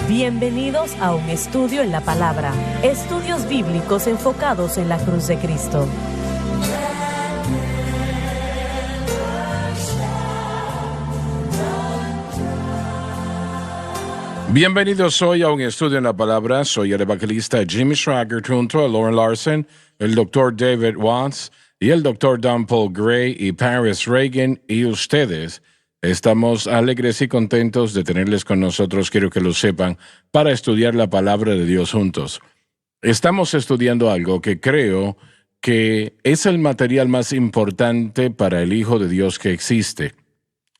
Bienvenidos a un estudio en la palabra, estudios bíblicos enfocados en la cruz de Cristo. Bienvenidos hoy a un estudio en la palabra. Soy el evangelista Jimmy Schwager junto a Lauren Larson, el Dr. David Watts y el Dr. Don Paul Gray y Paris Reagan y ustedes. Estamos alegres y contentos de tenerles con nosotros, quiero que lo sepan, para estudiar la palabra de Dios juntos. Estamos estudiando algo que creo que es el material más importante para el Hijo de Dios que existe.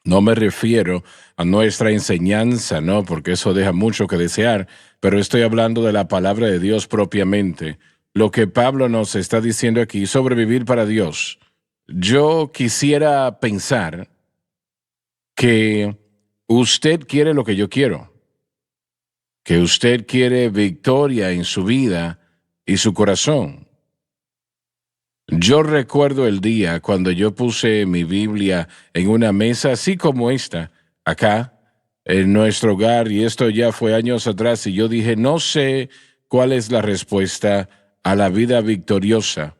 No me refiero a nuestra enseñanza, ¿no? Porque eso deja mucho que desear, pero estoy hablando de la palabra de Dios propiamente. Lo que Pablo nos está diciendo aquí sobre vivir para Dios. Yo quisiera pensar que usted quiere lo que yo quiero, que usted quiere victoria en su vida y su corazón. Yo recuerdo el día cuando yo puse mi Biblia en una mesa así como esta, acá, en nuestro hogar, y esto ya fue años atrás, y yo dije, no sé cuál es la respuesta a la vida victoriosa,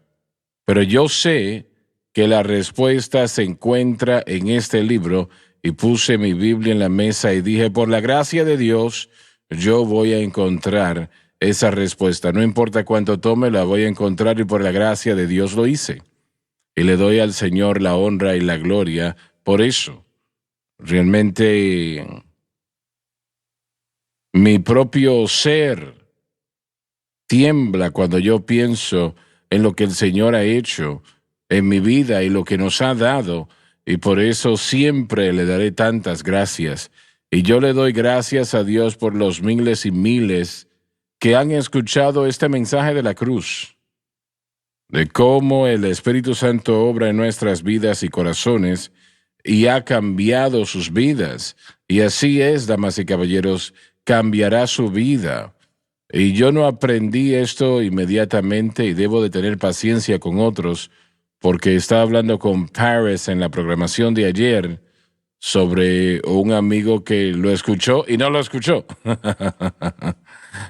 pero yo sé que la respuesta se encuentra en este libro, y puse mi Biblia en la mesa y dije, por la gracia de Dios, yo voy a encontrar esa respuesta. No importa cuánto tome, la voy a encontrar y por la gracia de Dios lo hice. Y le doy al Señor la honra y la gloria por eso. Realmente mi propio ser tiembla cuando yo pienso en lo que el Señor ha hecho en mi vida y lo que nos ha dado. Y por eso siempre le daré tantas gracias. Y yo le doy gracias a Dios por los miles y miles que han escuchado este mensaje de la cruz, de cómo el Espíritu Santo obra en nuestras vidas y corazones y ha cambiado sus vidas. Y así es, damas y caballeros, cambiará su vida. Y yo no aprendí esto inmediatamente y debo de tener paciencia con otros, porque estaba hablando con Paris en la programación de ayer sobre un amigo que lo escuchó y no lo escuchó.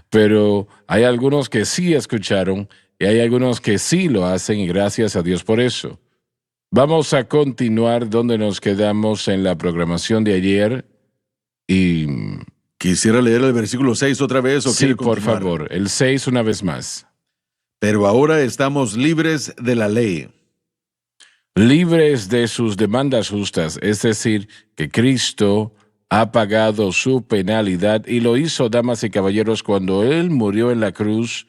Pero hay algunos que sí escucharon y hay algunos que sí lo hacen y gracias a Dios por eso. Vamos a continuar donde nos quedamos en la programación de ayer y... ¿Quisiera leer el versículo 6 otra vez o sí, quiere por continuar? favor, el 6 una vez más. Pero ahora estamos libres de la ley. Libres de sus demandas justas, es decir, que Cristo ha pagado su penalidad y lo hizo, damas y caballeros, cuando Él murió en la cruz.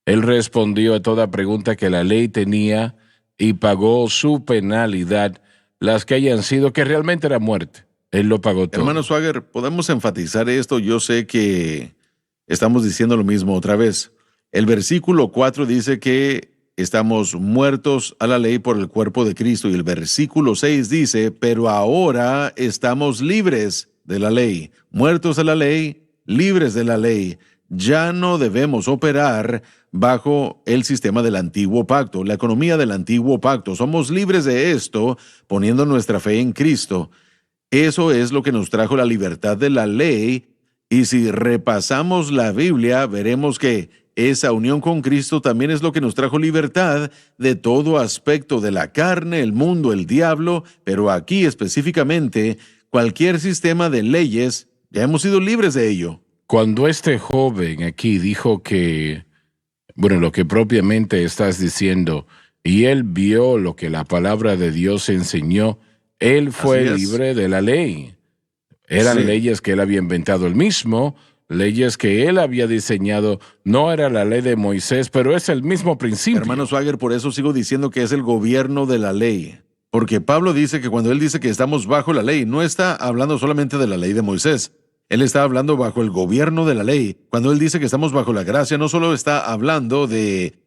Él respondió a toda pregunta que la ley tenía y pagó su penalidad, las que hayan sido, que realmente era muerte. Él lo pagó todo. Hermano Schwager, podemos enfatizar esto. Yo sé que estamos diciendo lo mismo otra vez. El versículo 4 dice que estamos muertos a la ley por el cuerpo de Cristo. Y el versículo 6 dice, pero ahora estamos libres de la ley. Muertos a la ley, libres de la ley. Ya no debemos operar bajo el sistema del antiguo pacto, la economía del antiguo pacto. Somos libres de esto poniendo nuestra fe en Cristo. Eso es lo que nos trajo la libertad de la ley. Y si repasamos la Biblia, veremos que esa unión con Cristo también es lo que nos trajo libertad de todo aspecto de la carne, el mundo, el diablo, pero aquí específicamente, cualquier sistema de leyes, ya hemos sido libres de ello. Cuando este joven aquí dijo que, bueno, lo que propiamente estás diciendo, y él vio lo que la palabra de Dios enseñó, él fue libre de la ley. Eran leyes que él había inventado él mismo, leyes que él había diseñado. No era la ley de Moisés, pero es el mismo principio. Hermano Schwager, por eso sigo diciendo que es el gobierno de la ley. Porque Pablo dice que cuando él dice que estamos bajo la ley, no está hablando solamente de la ley de Moisés. Él está hablando bajo el gobierno de la ley. Cuando él dice que estamos bajo la gracia, no solo está hablando de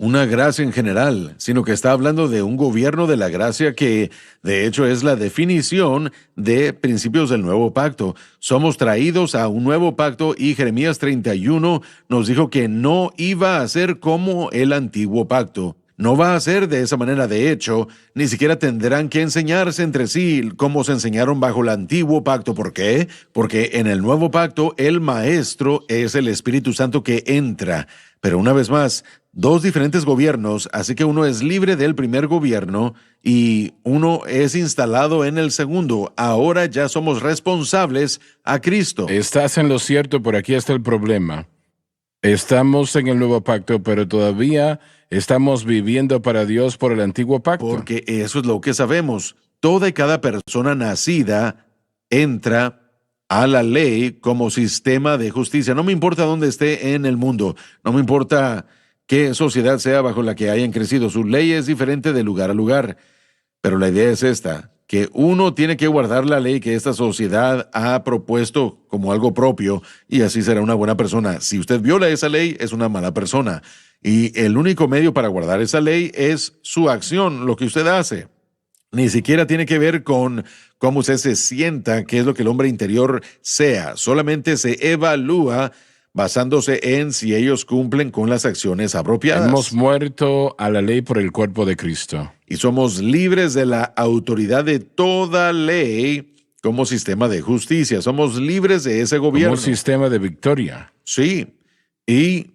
una gracia en general, sino que está hablando de un gobierno de la gracia que, de hecho, es la definición de principios del nuevo pacto. Somos traídos a un nuevo pacto y Jeremías 31 nos dijo que no iba a ser como el antiguo pacto. No va a ser de esa manera. De hecho, ni siquiera tendrán que enseñarse entre sí como se enseñaron bajo el antiguo pacto. ¿Por qué? Porque en el nuevo pacto el maestro es el Espíritu Santo que entra. Pero una vez más, dos diferentes gobiernos, así que uno es libre del primer gobierno y uno es instalado en el segundo. Ahora ya somos responsables a Cristo. Estás en lo cierto, por aquí está el problema. Estamos en el nuevo pacto, pero todavía estamos viviendo para Dios por el antiguo pacto. Porque eso es lo que sabemos. Toda y cada persona nacida entra a la ley como sistema de justicia. No me importa dónde esté en el mundo, no me importa qué sociedad sea bajo la que hayan crecido. Su ley es diferente de lugar a lugar. Pero la idea es esta, que uno tiene que guardar la ley que esta sociedad ha propuesto como algo propio y así será una buena persona. Si usted viola esa ley, es una mala persona. Y el único medio para guardar esa ley es su acción, lo que usted hace. Ni siquiera tiene que ver con cómo usted se sienta, qué es lo que el hombre interior sea. Solamente se evalúa basándose en si ellos cumplen con las acciones apropiadas. Hemos muerto a la ley por el cuerpo de Cristo. Y somos libres de la autoridad de toda ley como sistema de justicia. Somos libres de ese gobierno. Como un sistema de victoria. Sí. Y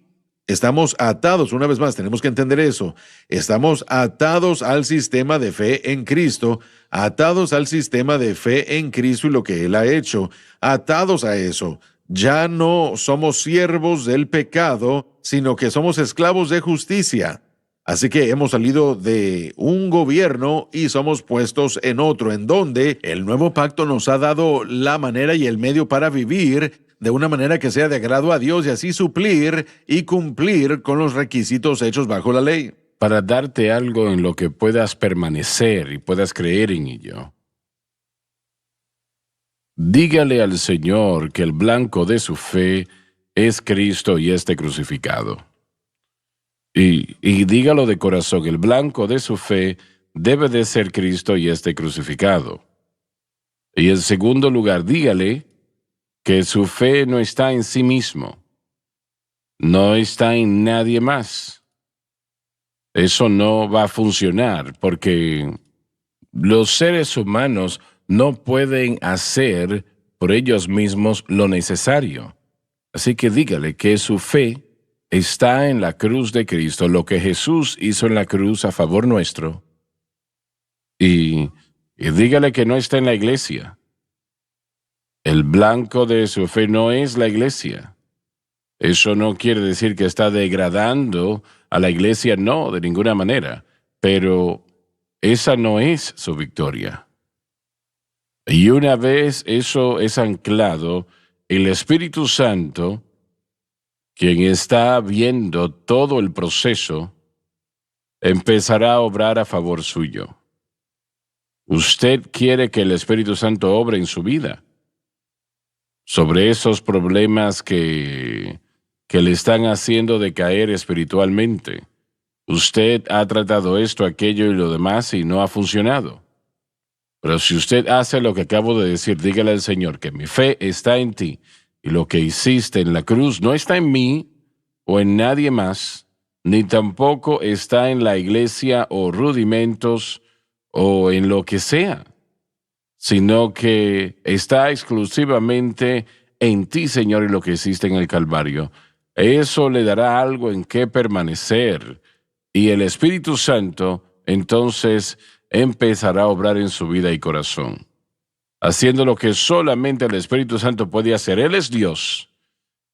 estamos atados, una vez más, tenemos que entender eso. Estamos atados al sistema de fe en Cristo, atados al sistema de fe en Cristo y lo que Él ha hecho, atados a eso. Ya no somos siervos del pecado, sino que somos esclavos de justicia. Así que hemos salido de un gobierno y somos puestos en otro, en donde el nuevo pacto nos ha dado la manera y el medio para vivir de una manera que sea de agrado a Dios y así suplir y cumplir con los requisitos hechos bajo la ley. Para darte algo en lo que puedas permanecer y puedas creer en ello. Dígale al Señor que el blanco de su fe es Cristo y este crucificado. Y dígalo de corazón, el blanco de su fe debe de ser Cristo y este crucificado. Y en segundo lugar, dígale que su fe no está en sí mismo, no está en nadie más. Eso no va a funcionar porque los seres humanos no pueden hacer por ellos mismos lo necesario. Así que dígale que su fe está en la cruz de Cristo, lo que Jesús hizo en la cruz a favor nuestro. Y dígale que no está en la iglesia. El blanco de su fe no es la iglesia. Eso no quiere decir que está degradando a la iglesia, no, de ninguna manera. Pero esa no es su victoria. Y una vez eso es anclado, el Espíritu Santo, quien está viendo todo el proceso, empezará a obrar a favor suyo. Usted quiere que el Espíritu Santo obre en su vida sobre esos problemas que le están haciendo decaer espiritualmente. Usted ha tratado esto, aquello y lo demás y no ha funcionado. Pero si usted hace lo que acabo de decir, dígale al Señor que mi fe está en ti y lo que hiciste en la cruz no está en mí o en nadie más, ni tampoco está en la iglesia o rudimentos o en lo que sea, sino que está exclusivamente en ti, Señor, y lo que hiciste en el Calvario. Eso le dará algo en qué permanecer y el Espíritu Santo entonces empezará a obrar en su vida y corazón, haciendo lo que solamente el Espíritu Santo puede hacer. Él es Dios.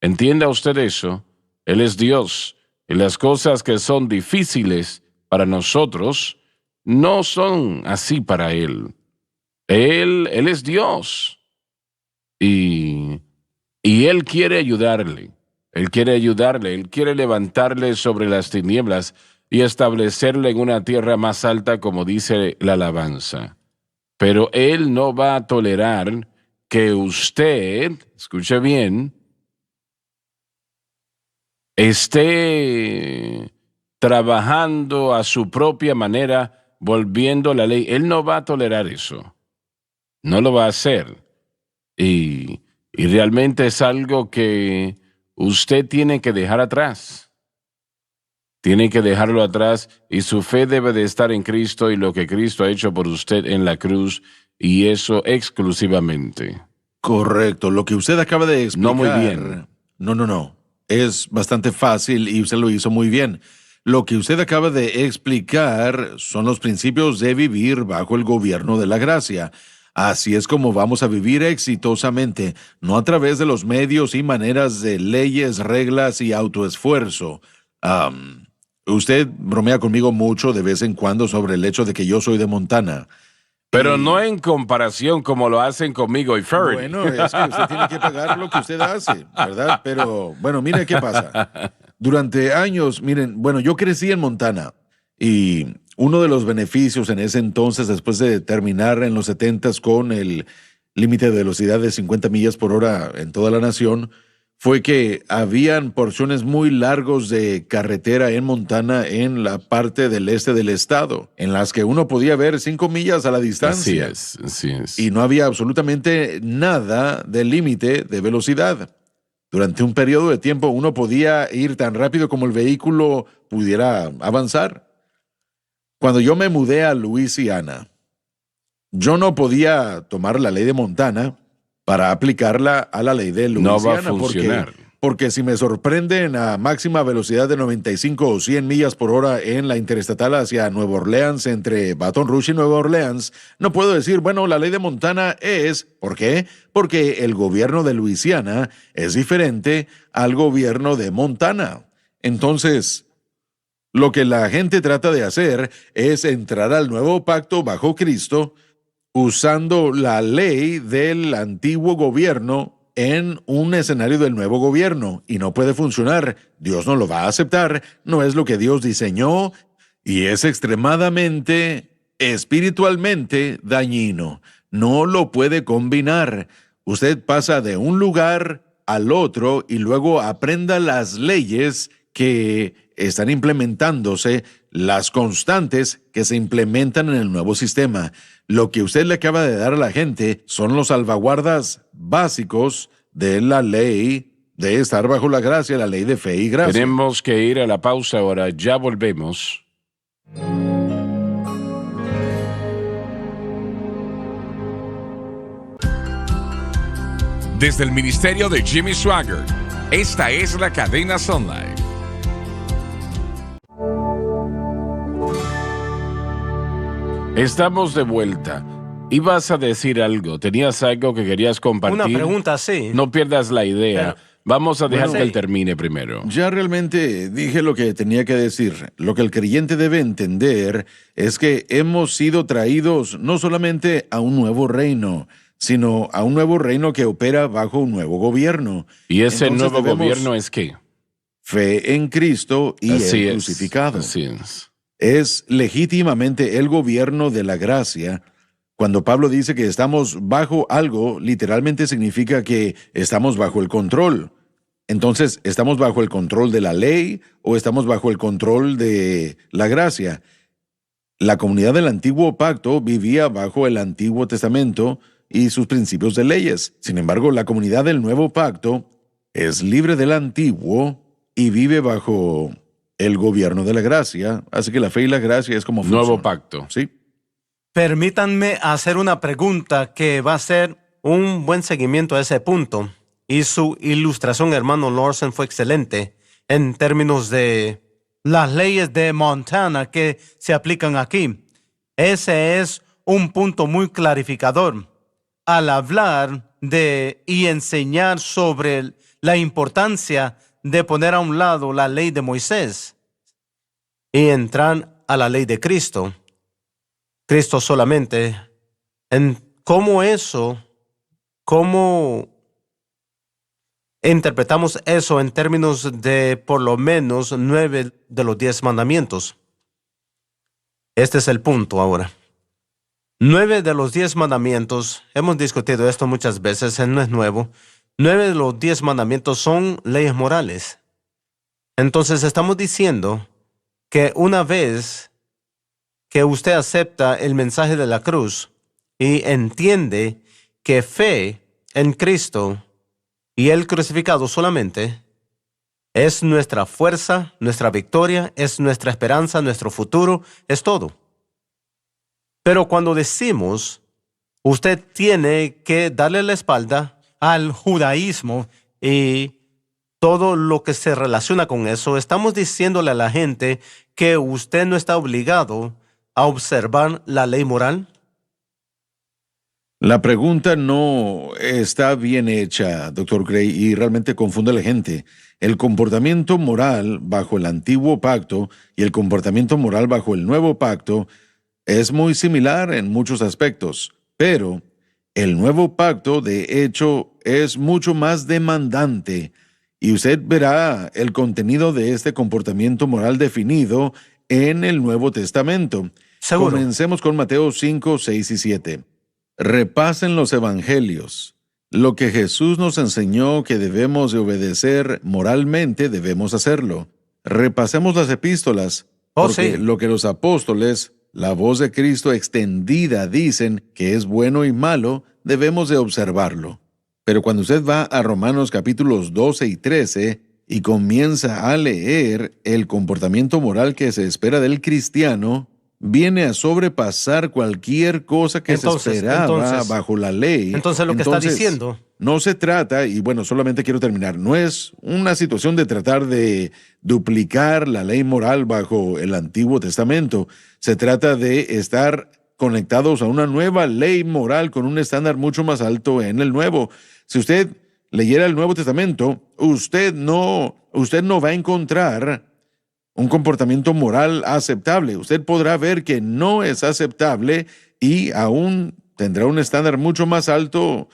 Entienda usted eso. Él es Dios. Y las cosas que son difíciles para nosotros no son así para Él. Él es Dios. Y Él quiere ayudarle. Él quiere ayudarle. Él quiere levantarle sobre las tinieblas y establecerle en una tierra más alta, como dice la alabanza. Pero Él no va a tolerar que usted, escuche bien, esté trabajando a su propia manera, volviendo la ley. Él no va a tolerar eso. No lo va a hacer. Y realmente es algo que usted tiene que dejar atrás. Tiene que dejarlo atrás y su fe debe de estar en Cristo y lo que Cristo ha hecho por usted en la cruz, y eso exclusivamente. Correcto, lo que usted acaba de explicar. No muy bien. No. Es bastante fácil y usted lo hizo muy bien. Lo que usted acaba de explicar son los principios de vivir bajo el gobierno de la gracia. Así es como vamos a vivir exitosamente, no a través de los medios y maneras de leyes, reglas y autoesfuerzo. Usted bromea conmigo mucho de vez en cuando sobre el hecho de que yo soy de Montana. Pero no en comparación como lo hacen conmigo y Ferry. Bueno, es que usted tiene que pagar lo que usted hace, ¿verdad? Pero bueno, mire qué pasa. Durante años, miren, bueno, yo crecí en Montana y uno de los beneficios en ese entonces, después de terminar en los 70s con el límite de velocidad de 50 millas por hora en toda la nación, fue que habían porciones muy largos de carretera en Montana en la parte del este del estado, en las que uno podía ver 5 millas a la distancia. Así es. Y no había absolutamente nada de límite de velocidad. Durante un periodo de tiempo uno podía ir tan rápido como el vehículo pudiera avanzar. Cuando yo me mudé a Luisiana, yo no podía tomar la ley de Montana para aplicarla a la ley de Luisiana. No va a funcionar. Porque si me sorprenden a máxima velocidad de 95 o 100 millas por hora en la interestatal hacia Nueva Orleans, entre Baton Rouge y Nueva Orleans, no puedo decir, bueno, la ley de Montana es... ¿Por qué? Porque el gobierno de Luisiana es diferente al gobierno de Montana. Entonces, lo que la gente trata de hacer es entrar al nuevo pacto bajo Cristo usando la ley del antiguo gobierno en un escenario del nuevo gobierno, y no puede funcionar. Dios no lo va a aceptar, no es lo que Dios diseñó y es extremadamente espiritualmente dañino. No lo puede combinar. Usted pasa de un lugar al otro y luego aprenda las leyes que están implementándose, las constantes que se implementan en el nuevo sistema. Lo que usted le acaba de dar a la gente son los salvaguardas básicos de la ley de estar bajo la gracia, la ley de fe y gracia. Tenemos que ir a la pausa ahora, ya volvemos. Desde el ministerio de Jimmy Swaggart, esta es la cadena Sun Life. Estamos de vuelta. Ibas a decir algo, tenías algo que querías compartir. Una pregunta, sí. No pierdas la idea. Vamos a dejar Bueno, que él termine primero. Ya realmente dije lo que tenía que decir. Lo que el creyente debe entender es que hemos sido traídos no solamente a un nuevo reino, sino a un nuevo reino que opera bajo un nuevo gobierno. ¿Y ese Entonces nuevo debemos gobierno es qué? Fe en Cristo y Así el es, crucificado. así es. Es legítimamente el gobierno de la gracia. Cuando Pablo dice que estamos bajo algo, literalmente significa que estamos bajo el control. Entonces, ¿estamos bajo el control de la ley o estamos bajo el control de la gracia? La comunidad del antiguo pacto vivía bajo el Antiguo Testamento y sus principios de leyes. Sin embargo, la comunidad del nuevo pacto es libre del antiguo y vive bajo el gobierno de la gracia. Así que la fe y la gracia es como funciona. Nuevo pacto. Sí. Permítanme hacer una pregunta que va a ser un buen seguimiento a ese punto. Y su ilustración, hermano Larson, fue excelente en términos de las leyes de Montana que se aplican aquí. Ese es un punto muy clarificador al hablar de y enseñar sobre la importancia de poner a un lado la ley de Moisés y entrar a la ley de Cristo. Cristo solamente. En cómo interpretamos eso en términos de por lo menos 9 de los 10 mandamientos. Este es el punto ahora. 9 de los 10 mandamientos, hemos discutido esto muchas veces, no es nuevo. 9 de los 10 mandamientos son leyes morales. Entonces estamos diciendo que una vez que usted acepta el mensaje de la cruz y entiende que fe en Cristo y el crucificado solamente, Es nuestra fuerza, nuestra victoria, es nuestra esperanza, nuestro futuro, es todo. Pero cuando decimos, usted tiene que darle la espalda al judaísmo y todo lo que se relaciona con eso, estamos diciéndole a la gente que usted no está obligado a observar la ley moral. La pregunta no está bien hecha, doctor Gray, y realmente confunde a la gente. El comportamiento moral bajo el antiguo pacto y el comportamiento moral bajo el nuevo pacto es muy similar en muchos aspectos, pero el nuevo pacto, de hecho, es mucho más demandante, y usted verá el contenido de este comportamiento moral definido en el Nuevo Testamento. Seguro. Comencemos con Mateo 5, 6 y 7. Repasen los evangelios. Lo que Jesús nos enseñó que debemos de obedecer moralmente, debemos hacerlo. Repasemos las epístolas, porque Sí. lo que los apóstoles, la voz de Cristo extendida, dicen que es bueno y malo, debemos de observarlo. Pero cuando usted va a Romanos capítulos 12 y 13 y comienza a leer el comportamiento moral que se espera del cristiano, viene a sobrepasar cualquier cosa que se esperaba bajo la ley. Entonces lo que está diciendo, no se trata, y bueno, solamente quiero terminar, no es una situación de tratar de duplicar la ley moral bajo el Antiguo Testamento. Se trata de estar conectados a una nueva ley moral con un estándar mucho más alto en el Nuevo. Si usted leyera el Nuevo Testamento, usted no va a encontrar un comportamiento moral aceptable. Usted podrá ver que no es aceptable y aún tendrá un estándar mucho más alto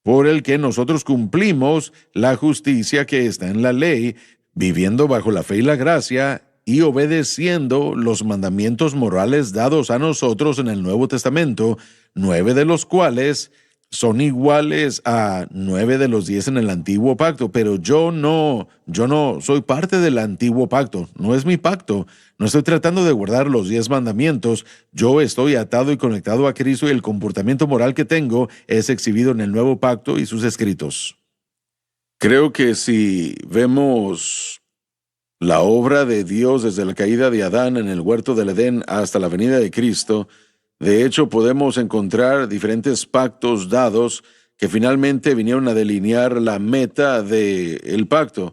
por el que nosotros cumplimos la justicia que está en la ley, viviendo bajo la fe y la gracia y obedeciendo los mandamientos morales dados a nosotros en el Nuevo Testamento, 9 de los cuales son iguales a 9 de los 10 en el Antiguo Pacto, pero yo no soy parte del Antiguo Pacto, no es mi pacto, no estoy tratando de guardar los 10 mandamientos, yo estoy atado y conectado a Cristo y el comportamiento moral que tengo es exhibido en el Nuevo Pacto y sus escritos. Creo que si vemos la obra de Dios desde la caída de Adán en el huerto del Edén hasta la venida de Cristo, de hecho, podemos encontrar diferentes pactos dados que finalmente vinieron a delinear la meta del pacto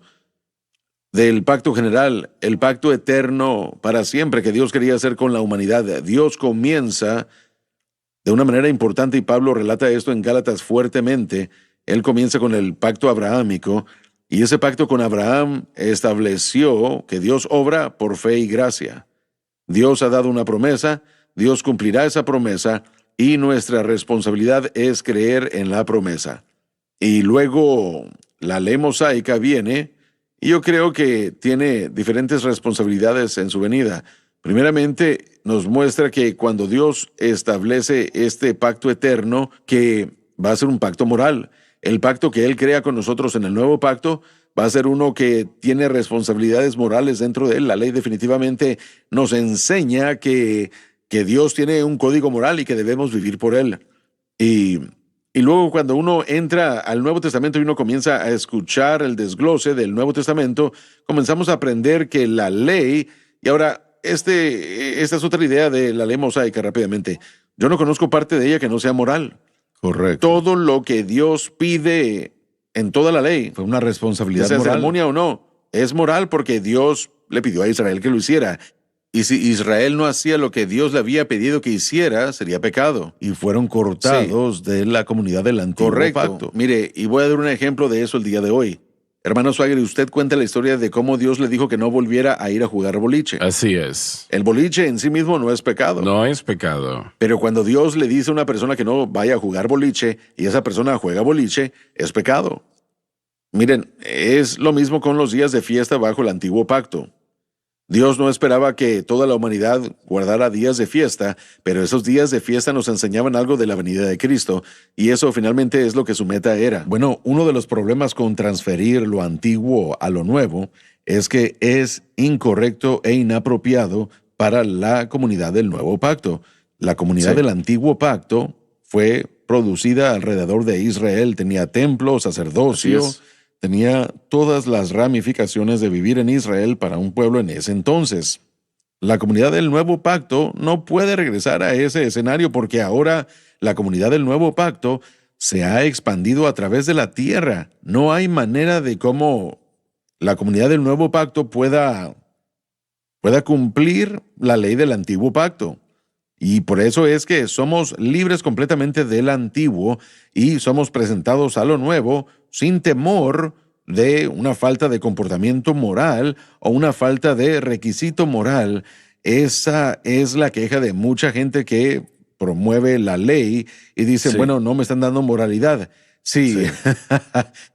general, el pacto eterno para siempre que Dios quería hacer con la humanidad. Dios comienza de una manera importante, y Pablo relata esto en Gálatas fuertemente. Él comienza con el pacto abrahámico, y ese pacto con Abraham estableció que Dios obra por fe y gracia. Dios ha dado una promesa, Dios cumplirá esa promesa y nuestra responsabilidad es creer en la promesa. Y luego la ley mosaica viene y yo creo que tiene diferentes responsabilidades en su venida. Primeramente, nos muestra que cuando Dios establece este pacto eterno, que va a ser un pacto moral, el pacto que Él crea con nosotros en el nuevo pacto va a ser uno que tiene responsabilidades morales dentro de él. La ley definitivamente nos enseña que Dios tiene un código moral y que debemos vivir por él. Y luego cuando uno entra al Nuevo Testamento y uno comienza a escuchar el desglose del Nuevo Testamento, comenzamos a aprender que la ley, y ahora esta es otra idea de la ley mosaica rápidamente, yo no conozco parte de ella que no sea moral. Correcto. Todo lo que Dios pide en toda la ley, fue una responsabilidad sea moral. ceremonia o no, es moral porque Dios le pidió a Israel que lo hiciera. Y si Israel no hacía lo que Dios le había pedido que hiciera, sería pecado. Y fueron cortados de la comunidad del Antiguo Pacto. Mire, y voy a dar un ejemplo de eso el día de hoy. Hermano Swagger, usted cuenta la historia de cómo Dios le dijo que no volviera a ir a jugar boliche. Así es. El boliche en sí mismo no es pecado. No es pecado. Pero cuando Dios le dice a una persona que no vaya a jugar boliche y esa persona juega boliche, es pecado. Miren, es lo mismo con los días de fiesta bajo el Antiguo Pacto. Dios no esperaba que toda la humanidad guardara días de fiesta, pero esos días de fiesta nos enseñaban algo de la venida de Cristo, y eso finalmente es lo que su meta era. Bueno, uno de los problemas con transferir lo antiguo a lo nuevo es que es incorrecto e inapropiado para la comunidad del Nuevo Pacto. La comunidad del Antiguo Pacto fue producida alrededor de Israel, tenía templo, sacerdocio, tenía todas las ramificaciones de vivir en Israel para un pueblo en ese entonces. La comunidad del Nuevo Pacto no puede regresar a ese escenario porque ahora la comunidad del Nuevo Pacto se ha expandido a través de la tierra. No hay manera de cómo la comunidad del Nuevo Pacto pueda cumplir la ley del Antiguo Pacto. Y por eso es que somos libres completamente del Antiguo y somos presentados a lo Nuevo sin temor de una falta de comportamiento moral o una falta de requisito moral. Esa es la queja de mucha gente que promueve la ley y dice, bueno, no me están dando moralidad. Sí.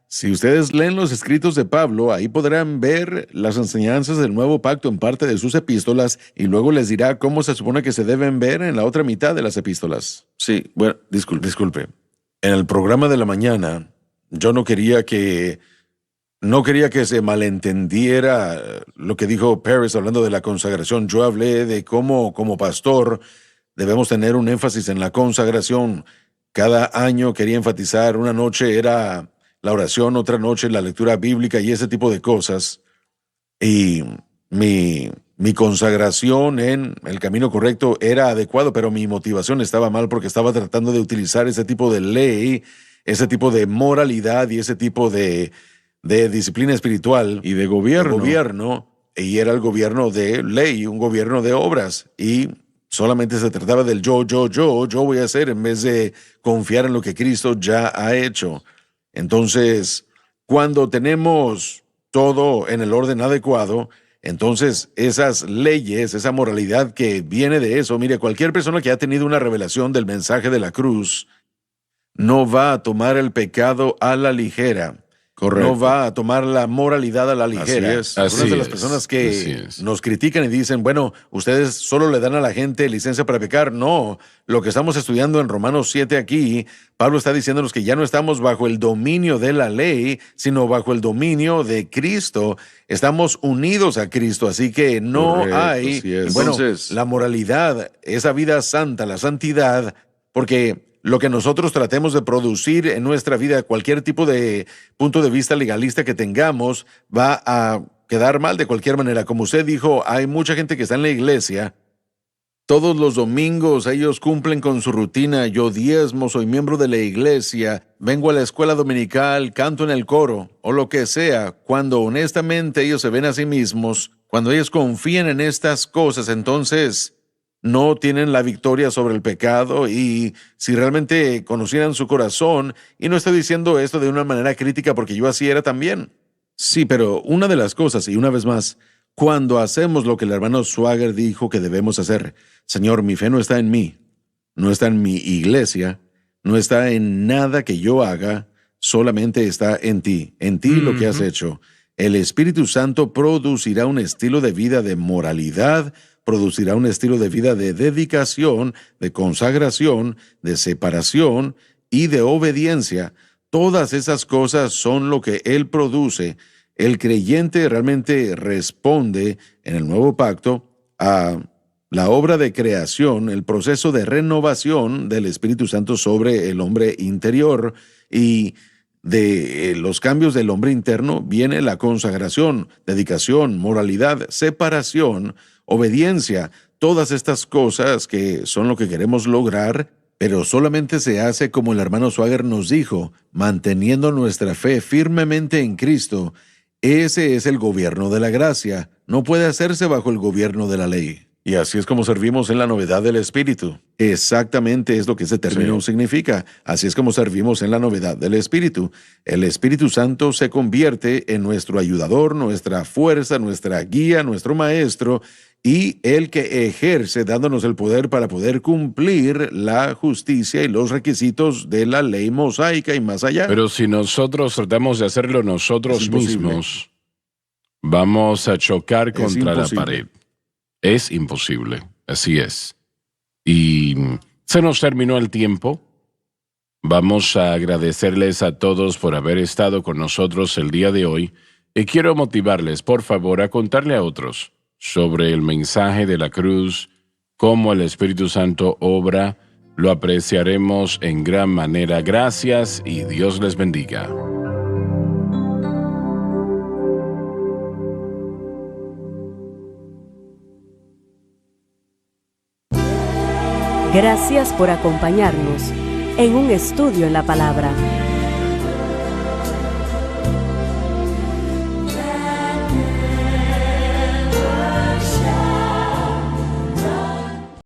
Si ustedes leen los escritos de Pablo, ahí podrán ver las enseñanzas del Nuevo Pacto en parte de sus epístolas y luego les dirá cómo se supone que se deben ver en la otra mitad de las epístolas. Sí, bueno, disculpe. En el programa de la mañana, yo no quería que se malentendiera lo que dijo Paris hablando de la consagración. Yo hablé de cómo, como pastor, debemos tener un énfasis en la consagración. Cada año quería enfatizar, una noche era la oración, otra noche la lectura bíblica y ese tipo de cosas. Y mi consagración en el camino correcto era adecuado, pero mi motivación estaba mal porque estaba tratando de utilizar ese tipo de ley, ese tipo de moralidad y ese tipo de disciplina espiritual y de gobierno, y era el gobierno de ley, un gobierno de obras, y solamente se trataba del yo voy a hacer en vez de confiar en lo que Cristo ya ha hecho. Entonces, cuando tenemos todo en el orden adecuado, entonces esas leyes, esa moralidad que viene de eso, mire, cualquier persona que ha tenido una revelación del mensaje de la cruz no va a tomar el pecado a la ligera. Correcto. No va a tomar la moralidad a la ligera. Algunas de las personas que nos critican y dicen, bueno, ustedes solo le dan a la gente licencia para pecar. No, lo que estamos estudiando en Romanos 7 aquí, Pablo está diciéndonos que ya no estamos bajo el dominio de la ley, sino bajo el dominio de Cristo. Estamos unidos a Cristo, así que no hay, entonces, la moralidad, esa vida santa, la santidad, porque lo que nosotros tratemos de producir en nuestra vida, cualquier tipo de punto de vista legalista que tengamos, va a quedar mal de cualquier manera. Como usted dijo, hay mucha gente que está en la iglesia. Todos los domingos ellos cumplen con su rutina. Yo diezmo, soy miembro de la iglesia, vengo a la escuela dominical, canto en el coro, o lo que sea. Cuando honestamente ellos se ven a sí mismos, cuando ellos confían en estas cosas, entonces no tienen la victoria sobre el pecado. Y si realmente conocieran su corazón, y no estoy diciendo esto de una manera crítica porque yo así era también. Sí, pero una de las cosas, y una vez más, cuando hacemos lo que el hermano Swagger dijo que debemos hacer, Señor, mi fe no está en mí, no está en mi iglesia, no está en nada que yo haga, solamente está en ti lo que has hecho. El Espíritu Santo producirá un estilo de vida de moralidad, producirá un estilo de vida de dedicación, de consagración, de separación y de obediencia. Todas esas cosas son lo que Él produce. El creyente realmente responde en el nuevo pacto a la obra de creación, el proceso de renovación del Espíritu Santo sobre el hombre interior, y de los cambios del hombre interno viene la consagración, dedicación, moralidad, separación, obediencia, todas estas cosas que son lo que queremos lograr, pero solamente se hace como el hermano Swagger nos dijo, manteniendo nuestra fe firmemente en Cristo. Ese es el gobierno de la gracia, no puede hacerse bajo el gobierno de la ley. Y así es como servimos en la novedad del Espíritu. Exactamente es lo que ese término significa. Así es como servimos en la novedad del Espíritu. El Espíritu Santo se convierte en nuestro ayudador, nuestra fuerza, nuestra guía, nuestro maestro, y el que ejerce dándonos el poder para poder cumplir la justicia y los requisitos de la ley mosaica y más allá. Pero si nosotros tratamos de hacerlo nosotros mismos, vamos a chocar contra la pared. Es imposible, así es. Y se nos terminó el tiempo. Vamos a agradecerles a todos por haber estado con nosotros el día de hoy. Y quiero motivarles, por favor, a contarle a otros sobre el mensaje de la cruz, cómo el Espíritu Santo obra. Lo apreciaremos en gran manera. Gracias y Dios les bendiga. Gracias por acompañarnos en un estudio en la palabra.